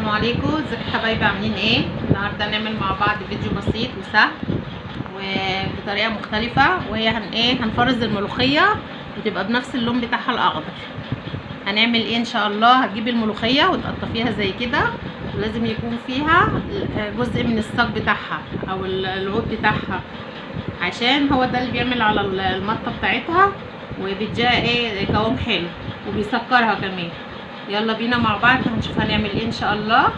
السلام عليكم، ازيكم يا حبايبي؟ عاملين ايه؟ النهارده هنعمل مع بعض فيديو بسيط وسهل وبطريقه مختلفه، وهي هنفرز الملوخيه وتبقى بنفس اللون بتاعها الاخضر. هنعمل ايه ان شاء الله؟ هتجيبي الملوخيه وتقطفيها زي كده، ولازم يكون فيها جزء من الساق بتاعها او العود بتاعها، عشان هو ده اللي بيعمل على المطه بتاعتها وبيديها ايه قوام حلو وبيسكرها كمان. يلا بينا مع بعض هنشوف هنعمل ايه ان شاء الله.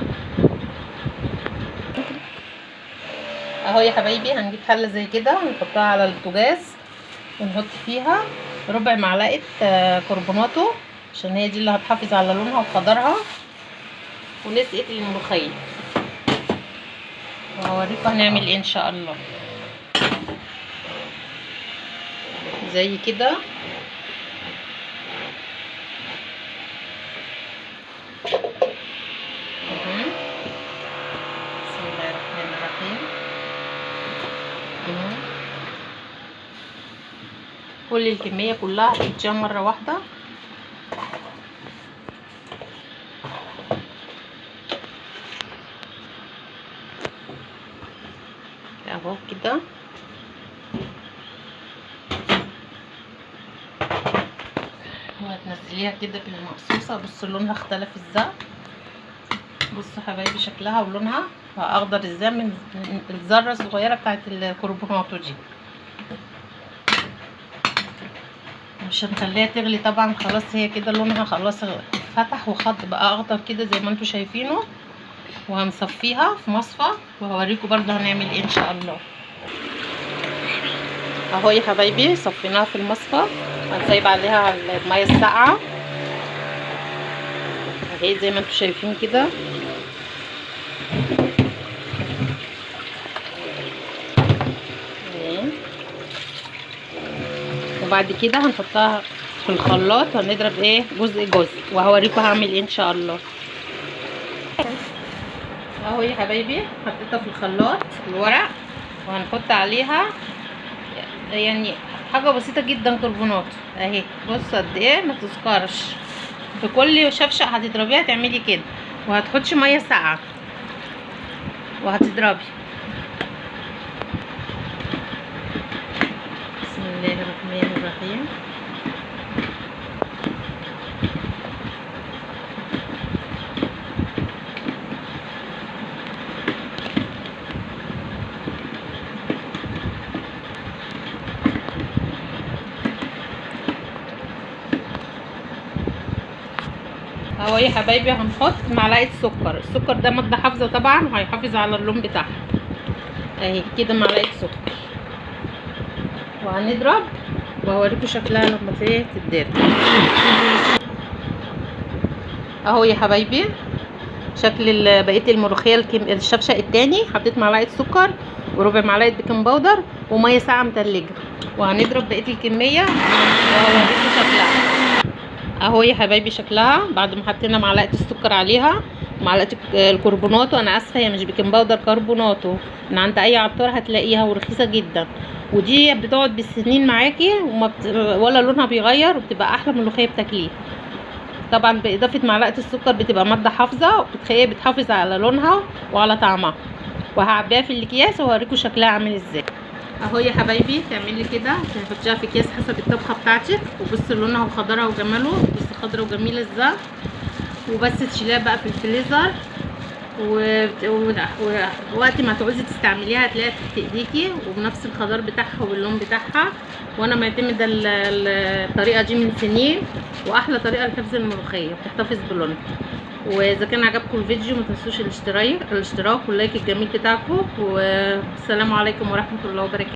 اهو يا حبايبي هنجيب حله زي كده ونحطها على البوتاجاز ونحط فيها ربع معلقه كربوناتو، عشان هي دي اللي هتحافظ على لونها وخضرها، ونسقه الملوخيه. وهوريكم هنعمل ايه ان شاء الله. زي كده بسم الله الرحمن الرحيم. كل الكميه كلها هتحطيها مره واحده. اهو كده وهتنزليها كده بالمقصوصه. بصوا لونها اختلف ازاي، بصوا حبايبي شكلها ولونها اخضر ازاي من الذره الصغيره بتاعت الكربوناتو دي. مش هنخليها تغلي طبعا، خلاص هي كده لونها خلاص فتح وخض بقى اخضر كده زي ما انتم شايفينه. وهنصفيها في مصفى وهوريكم برضه هنعمل ايه ان شاء الله. اهو يا حبايبي صفيناها في المصفى، هنسيب عليها الميه الساقعه اهي زي ما انتم شايفين كده. وبعد كده هنحطها في الخلاط وهنضرب ايه جزء وهوريكم هعمل ايه ان شاء الله. اهو يا حبايبي حطيتها في الخلاط الورق، وهنحط عليها يعني حاجه بسيطه جدا كربونات اهي. بصوا قد ايه ما تسكرش، في كل شفشه هتضربيها تعملي كده، وهتحطي ميه ساقعه وهتضربي. بسم الله الرحمن الرحيم. اهو يا حبايبي هنحط معلقه سكر. السكر ده ماده حافظه طبعا وهيحافظ على اللون بتاعها اهي كده معلقه سكر. وهنضرب وهوريكم شكلها لما تتضرب. اهو يا حبايبي شكل بقيه الملوخيه الشفشق التاني. حطيت معلقه سكر وربع معلقه بيكنج باودر وميه ساقعه متلجه، وهنضرب بقيه الكميه وهوريكم شكلها. اهو يا حبايبي شكلها بعد ما حطينا معلقه السكر عليها ومعلقه الكربوناتو. انا اسفه هي مش بيكنج باودر، كربوناتو من عند اي عطار هتلاقيها ورخيصه جدا، ودي بتقعد بالسنين معاكي ولا لونها بيغير، وبتبقى احلى ملوخيه بتاكليها. طبعا باضافه معلقه السكر بتبقى ماده حافظه بتحافظ على لونها وعلى طعمها. وهعبيها في الاكياس وهوريكم شكلها عامل ازاي. اهو يا حبايبي تعملي كده تحطيها في اكياس حسب الطبخه بتاعتك. وبصوا لونها وخضرها وجماله، بصوا خضره وجميله ازاي. وبس تشيليها بقى في الفريزر ووقت ما تعوزي تستعمليها هتلاقيها تحت ايديكي وبنفس الخضار بتاعها واللون بتاعها. وانا معتمده الطريقه دي من سنين، واحلى طريقه لحفظ الملوخيه بتحتفظ بلونها. واذا كان عجبكم الفيديو ما تنسوش الاشتراك واللايك الجميل بتاعكم. والسلام عليكم ورحمه الله وبركاته.